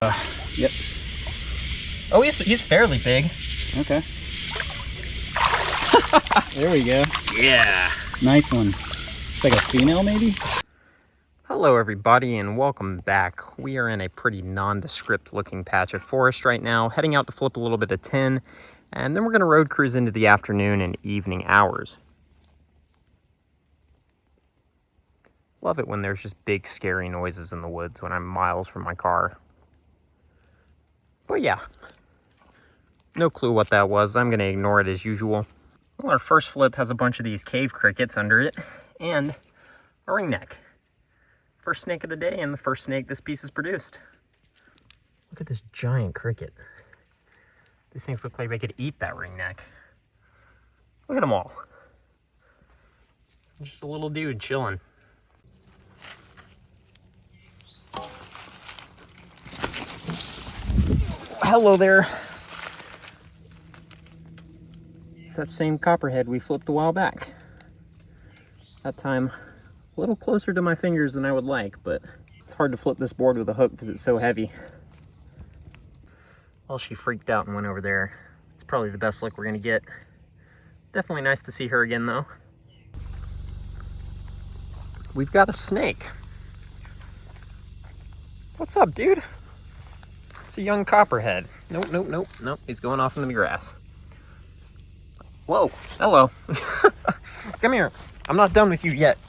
Yep. Oh, he's fairly big. Okay. There we go. Yeah. Nice one. It's like a female, maybe? Hello, everybody, and welcome back. We are in a pretty nondescript looking patch of forest right now, heading out to flip a little bit of tin, and then we're going to road cruise into the afternoon and evening hours. Love it when there's just big, scary noises in the woods when I'm miles from my car. But yeah, no clue what that was. I'm going to ignore it as usual. Well, our first flip has a bunch of these cave crickets under it, and a ringneck. First snake of the day, and the first snake this piece has produced. Look at this giant cricket. These things look like they could eat that ringneck. Look at them all. Just a little dude chilling. Hello there. It's that same copperhead we flipped a while back. That time, a little closer to my fingers than I would like, but it's hard to flip this board with a hook because it's so heavy. Well, she freaked out and went over there. It's probably the best look we're gonna get. Definitely nice to see her again, though. We've got a snake. What's up, dude? It's a young copperhead. Nope. He's going off into the grass. Whoa, hello. Come here. I'm not done with you yet.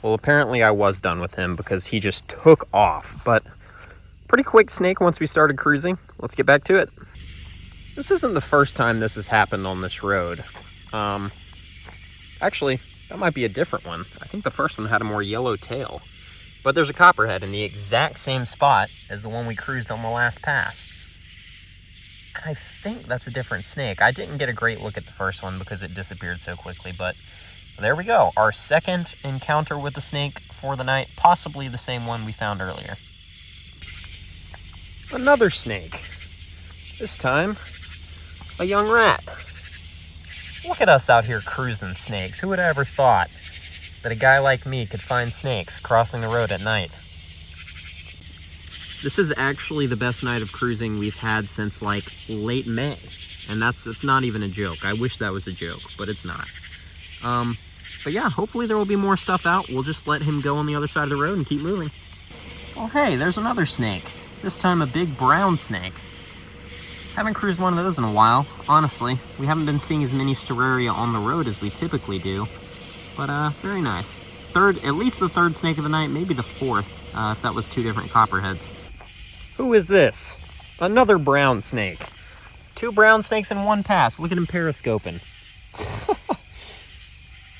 Well, apparently I was done with him because he just took off, but pretty quick snake once we started cruising. Let's get back to it. This isn't the first time this has happened on this road. Actually, that might be a different one. I think the first one had a more yellow tail. But there's a copperhead in the exact same spot as the one we cruised on the last pass. And I think that's a different snake. I didn't get a great look at the first one because it disappeared so quickly, but there we go. Our second encounter with the snake for the night, possibly the same one we found earlier. Another snake. This time, a young rat. Look at us out here cruising snakes. Who would have ever thought that a guy like me could find snakes crossing the road at night? This is actually the best night of cruising we've had since like late May. And that's not even a joke. I wish that was a joke, but it's not. But yeah, hopefully there will be more stuff out. We'll just let him go on the other side of the road and keep moving. Oh hey, there's another snake. This time a big brown snake. Haven't cruised one of those in a while, honestly. We haven't been seeing as many Sterraria on the road as we typically do. But very nice. At least the third snake of the night, maybe the fourth, if that was two different copperheads. Who is this? Another brown snake. Two brown snakes in one pass. Look at him periscoping.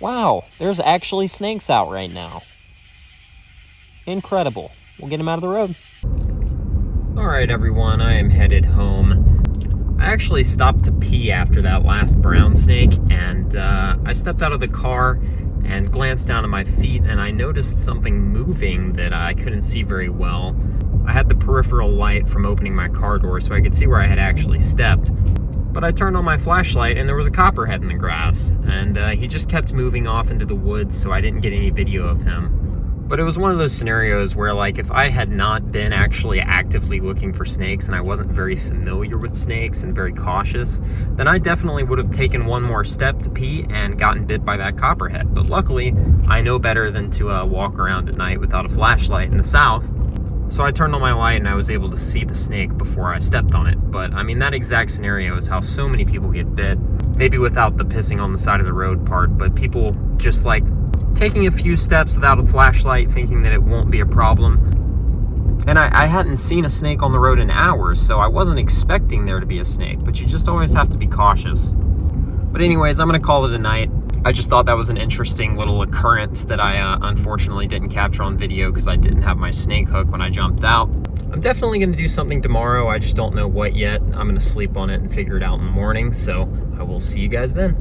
Wow, there's actually snakes out right now. Incredible. We'll get him out of the road. All right, everyone, I am headed home. I actually stopped to pee after that last brown snake, and I stepped out of the car and glanced down at my feet, and I noticed something moving that I couldn't see very well. I had the peripheral light from opening my car door so I could see where I had actually stepped. But I turned on my flashlight and there was a copperhead in the grass, and he just kept moving off into the woods, so I didn't get any video of him. But it was one of those scenarios where, like, if I had not been actually actively looking for snakes and I wasn't very familiar with snakes and very cautious, then I definitely would have taken one more step to pee and gotten bit by that copperhead. But luckily, I know better than to walk around at night without a flashlight in the south. So I turned on my light and I was able to see the snake before I stepped on it. But I mean, that exact scenario is how so many people get bit. Maybe without the pissing on the side of the road part, but people just like taking a few steps without a flashlight thinking that it won't be a problem. And I hadn't seen a snake on the road in hours, so I wasn't expecting there to be a snake, but you just always have to be cautious. But anyways, I'm gonna call it a night. I just thought that was an interesting little occurrence that I unfortunately didn't capture on video because I didn't have my snake hook when I jumped out. I'm definitely going to do something tomorrow. I just don't know what yet. I'm going to sleep on it and figure it out in the morning, so I will see you guys then.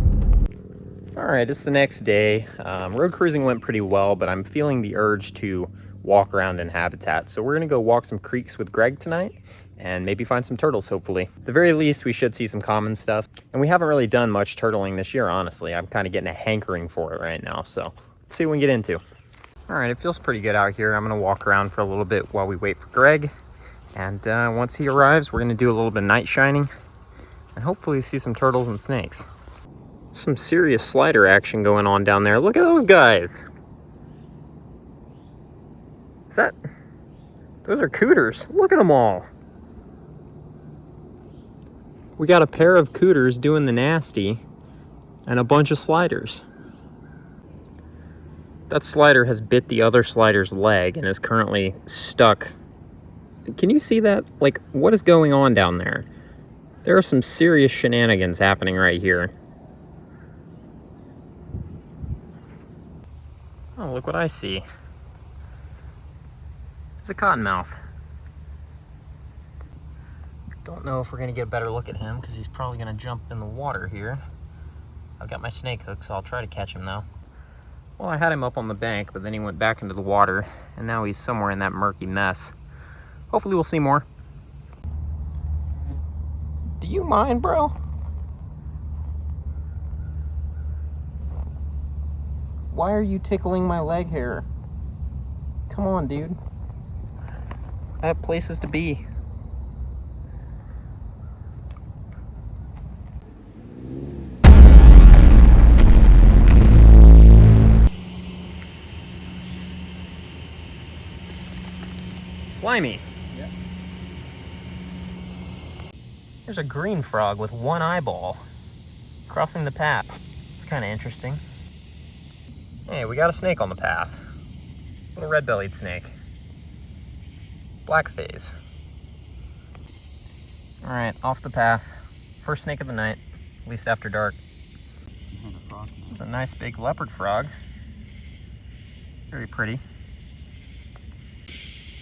All right, it's the next day. Road cruising went pretty well, but I'm feeling the urge to walk around in habitat. So we're going to go walk some creeks with Greg tonight and maybe find some turtles, hopefully. At the very least, we should see some common stuff. And we haven't really done much turtling this year, honestly. I'm kind of getting a hankering for it right now, so let's see what we can get into. All right, it feels pretty good out here. I'm gonna walk around for a little bit while we wait for Greg. And once he arrives, we're gonna do a little bit of night shining and hopefully see some turtles and snakes. Some serious slider action going on down there. Look at those guys. Those are cooters. Look at them all. We got a pair of cooters doing the nasty and a bunch of sliders. That slider has bit the other slider's leg and is currently stuck. Can you see that? Like, what is going on down there? There are some serious shenanigans happening right here. Oh, look what I see. There's a cottonmouth. Don't know if we're gonna get a better look at him because he's probably gonna jump in the water here. I've got my snake hook, so I'll try to catch him though. Well, I had him up on the bank, but then he went back into the water, and now he's somewhere in that murky mess. Hopefully we'll see more. Do you mind, bro? Why are you tickling my leg hair? Come on, dude. I have places to be. Slimy. Yeah. There's a green frog with one eyeball crossing the path. It's kind of interesting. Hey, we got a snake on the path. Little red-bellied snake. Black phase. All right, off the path. First snake of the night, at least after dark. It's a nice big leopard frog. Very pretty.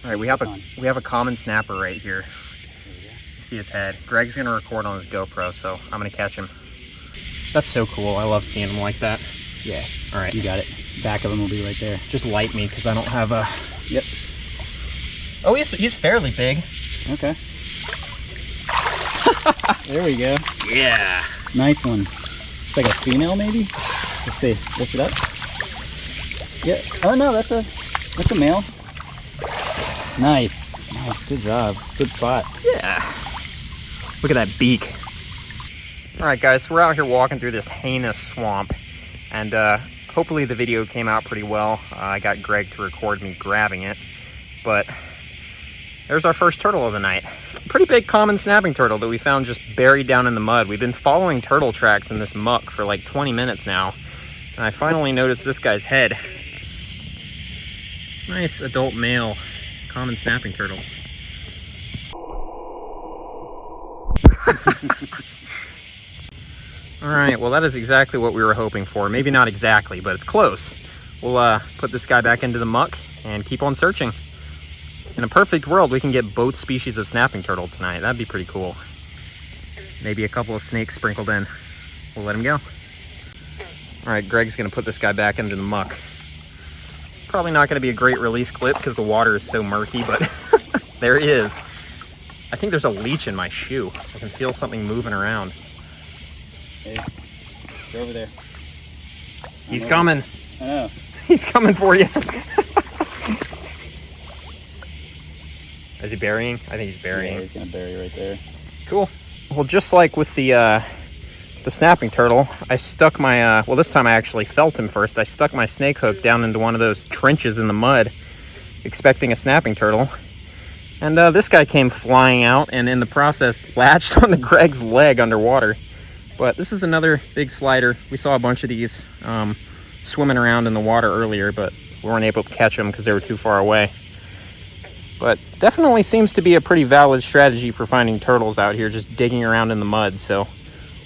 All right, we have a common snapper right here. You see his head. Greg's gonna record on his GoPro, so I'm gonna catch him. That's so cool. I love seeing him like that. Yeah. All right, You got it. Back of him will be right there. just light me because I don't have a. Yep. Oh, he's fairly big. Okay. There we go. Yeah. Nice one. It's like a female, maybe? Let's see. Lift it up. Yeah. Oh no, that's a male. Nice. Nice. Good job. Good spot. Yeah. Look at that beak. All right, guys, so we're out here walking through this heinous swamp, and hopefully the video came out pretty well. I got Greg to record me grabbing it, but there's our first turtle of the night. Pretty big common snapping turtle that we found just buried down in the mud. We've been following turtle tracks in this muck for like 20 minutes now, and I finally noticed this guy's head. Nice adult male common snapping turtle. All right, well, that is exactly what we were hoping for. Maybe not exactly, but it's close. We'll put this guy back into the muck and keep on searching. In a perfect world, we can get both species of snapping turtle tonight. That'd be pretty cool. Maybe a couple of snakes sprinkled in. We'll let him go. All right, Greg's gonna put this guy back into the muck. Probably not gonna be a great release clip because the water is so murky, but there he is. I think there's a leech in my shoe. I can feel something moving around. Hey, go over there. He's coming. I know. He's coming for you. Is he burying? I think he's burying. Yeah, he's gonna bury right there. Cool. Well, just like with the snapping turtle, I stuck my, well, this time I actually felt him first. I stuck my snake hook down into one of those trenches in the mud, expecting a snapping turtle. And this guy came flying out and in the process latched onto Greg's leg underwater. But this is another big slider. We saw a bunch of these swimming around in the water earlier, but we weren't able to catch them because they were too far away. But definitely seems to be a pretty valid strategy for finding turtles out here, just digging around in the mud. So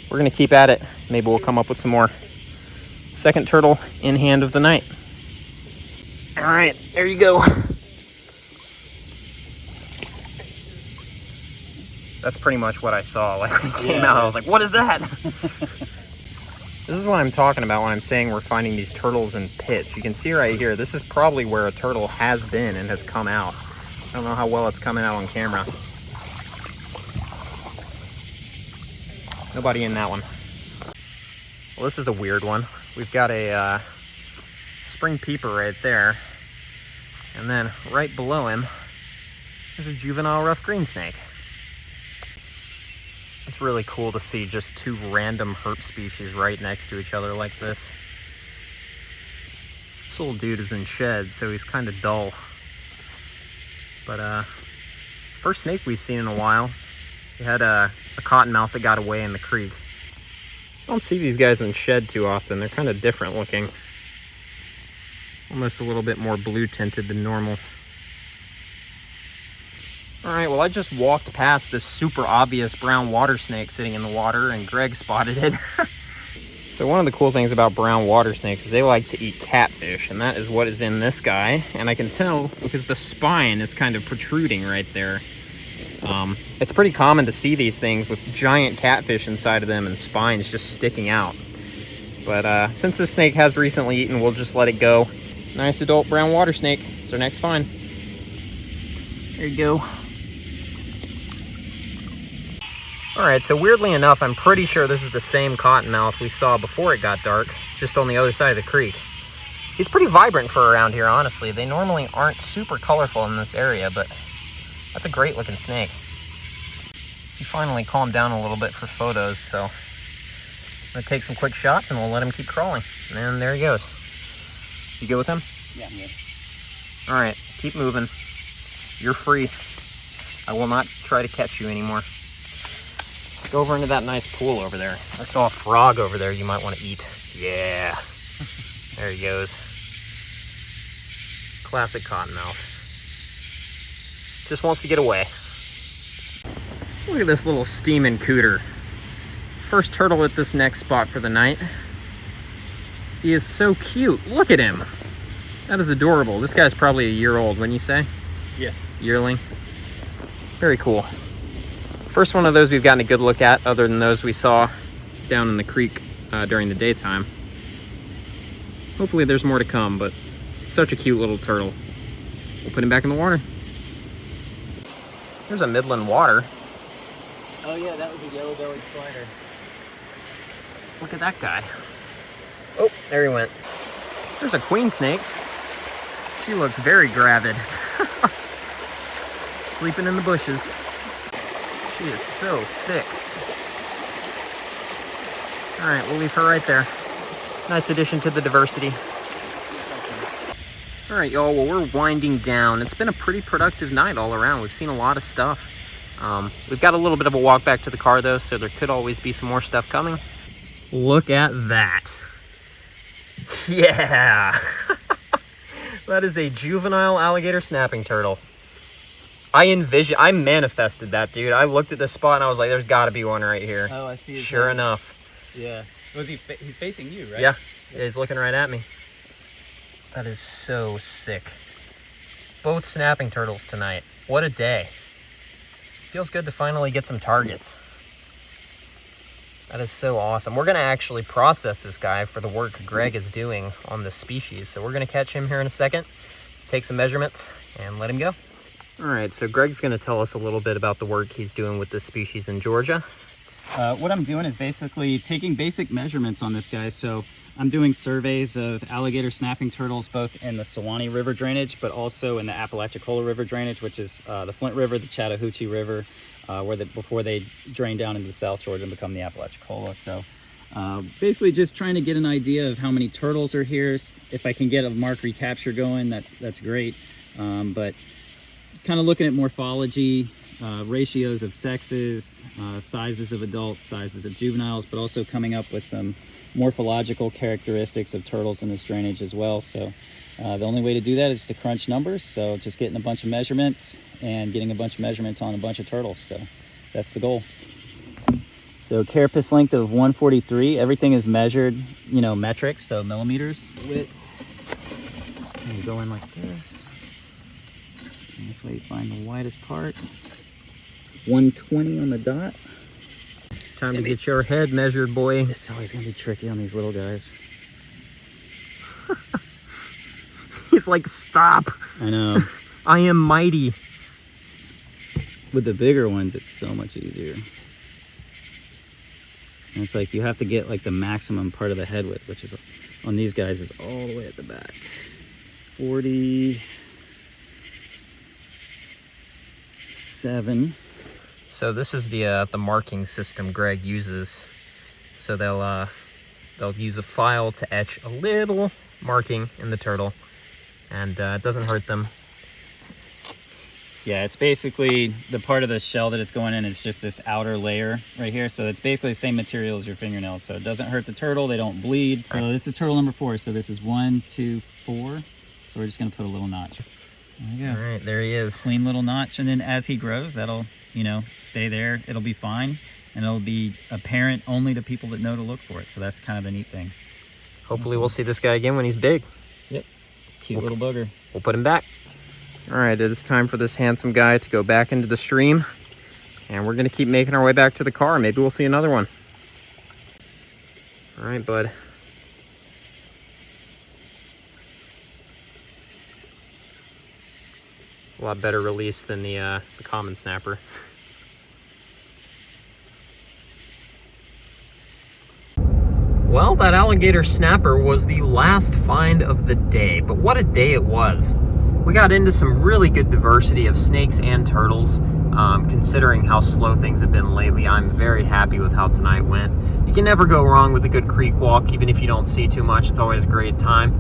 we're gonna keep at it. Maybe we'll come up with some more. Second turtle in hand of the night. All right, there you go. That's pretty much what I saw. Like when he came out, I was like, what is that? This is what I'm talking about when I'm saying we're finding these turtles in pits. You can see right here, this is probably where a turtle has been and has come out. I don't know how well it's coming out on camera. Nobody in that one. Well, this is a weird one. We've got a spring peeper right there. And then right below him, There's a juvenile rough green snake. It's really cool to see just two random herp species right next to each other like this. This little dude is in shed, so he's kind of dull. But first snake we've seen in a while. We had a cottonmouth that got away in the creek. I don't see these guys in shed too often. They're kind of different looking. Almost a little bit more blue tinted than normal. All right, well, I just walked past this super obvious brown water snake sitting in the water, and Greg spotted it. So one of the cool things about brown water snakes is they like to eat catfish, and that is what is in this guy. And I can tell because the spine is kind of protruding right there. It's pretty common to see these things with giant catfish inside of them and spines just sticking out. But since this snake has recently eaten, we'll just let it go. Nice adult brown water snake. It's our next find. There you go. All right, so weirdly enough, I'm pretty sure this is the same cottonmouth we saw before it got dark, just on the other side of the creek. He's pretty vibrant for around here, honestly. They normally aren't super colorful in this area, but that's a great looking snake. He finally calmed down a little bit for photos, so I'm gonna take some quick shots and we'll let him keep crawling. And there he goes. You good with him? Yeah, I'm good. All right, keep moving. You're free. I will not try to catch you anymore. Go over into that nice pool over there. I saw a frog over there you might want to eat. Yeah. There he goes. Classic cottonmouth. Just wants to get away. Look at this little steaming cooter. First turtle at this next spot for the night. He is so cute. Look at him. That is adorable. This guy's probably a year old, wouldn't you say? Yeah. Yearling. Very cool. First one of those we've gotten a good look at, other than those we saw down in the creek during the daytime. Hopefully there's more to come, but such a cute little turtle. We'll put him back in the water. There's a Midland water. Oh yeah, that was a yellow-bellied slider. Look at that guy. Oh, there he went. There's a queen snake. She looks very gravid. Sleeping in the bushes. She is so thick. All right, we'll leave her right there. Nice addition to the diversity. All right, y'all, well, we're winding down. It's been a pretty productive night all around. We've seen a lot of stuff. We've got a little bit of a walk back to the car, though, so there could always be some more stuff coming. Look at that. Yeah. That is a juvenile alligator snapping turtle. I manifested that, dude. I looked at this spot and I was like, there's got to be one right here. Oh, I see. Sure enough. Yeah. He's facing you, right? Yeah. He's looking right at me. That is so sick. Both snapping turtles tonight. What a day. Feels good to finally get some targets. That is so awesome. We're going to actually process this guy for the work Greg is doing on this species. So we're going to catch him here in a second, take some measurements, and let him go. All right, so Greg's going to tell us a little bit about the work he's doing with this species in Georgia. What I'm doing is basically taking basic measurements on this guy. So I'm doing surveys of alligator snapping turtles, both in the Suwannee River drainage, but also in the Apalachicola River drainage, which is the Flint River, the Chattooga River, before they drain down into the South Georgia and become the Apalachicola. So basically just trying to get an idea of how many turtles are here. If I can get a mark recapture going, that's great. But kind of looking at morphology, ratios of sexes, sizes of adults, sizes of juveniles, but also coming up with some morphological characteristics of turtles in this drainage as well. So the only way to do that is to crunch numbers. So just getting a bunch of measurements and getting a bunch of measurements on a bunch of turtles. So that's the goal. So carapace length of 143. Everything is measured, metric, so millimeters. Width. And go in like this. And this way you find the widest part. 120 on the dot. Time to get your head measured, boy. It's always gonna be tricky on these little guys. He's like, stop. I know. I am mighty. With the bigger ones, it's so much easier. And it's like you have to get like the maximum part of the head width, which is on these guys is all the way at the back. 40. 7. So this is the marking system Greg uses. So they'll use a file to etch a little marking in the turtle, and it doesn't hurt them. Yeah, it's basically the part of the shell that it's going in is just this outer layer right here. So it's basically the same material as your fingernails. So it doesn't hurt the turtle. They don't bleed. So this is turtle number 4. So this is 1, 2, 4. So we're just going to put a little notch. There you go. All right, there he is. Clean little notch. And then as he grows, that'll, stay there. It'll be fine. And it'll be apparent only to people that know to look for it. So that's kind of the neat thing. Hopefully we'll see this guy again when he's big. Yep. Cute little bugger. We'll put him back. All right, it is time for this handsome guy to go back into the stream. And we're going to keep making our way back to the car. Maybe we'll see another one. All right, bud. A lot better release than the common snapper. Well, that alligator snapper was the last find of the day, but what a day it was. We got into some really good diversity of snakes and turtles. Considering how slow things have been lately, I'm very happy with how tonight went. You can never go wrong with a good creek walk, even if you don't see too much. It's always a great time.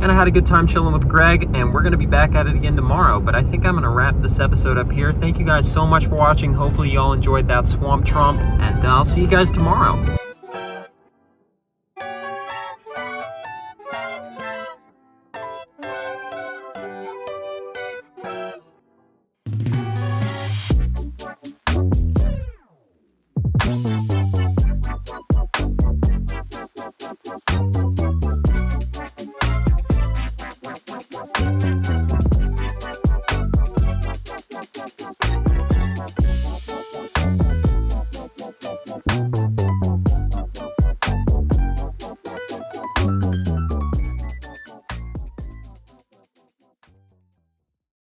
And I had a good time chilling with Greg, and we're going to be back at it again tomorrow. But I think I'm going to wrap this episode up here. Thank you guys so much for watching. Hopefully you all enjoyed that swamp tromp, and I'll see you guys tomorrow.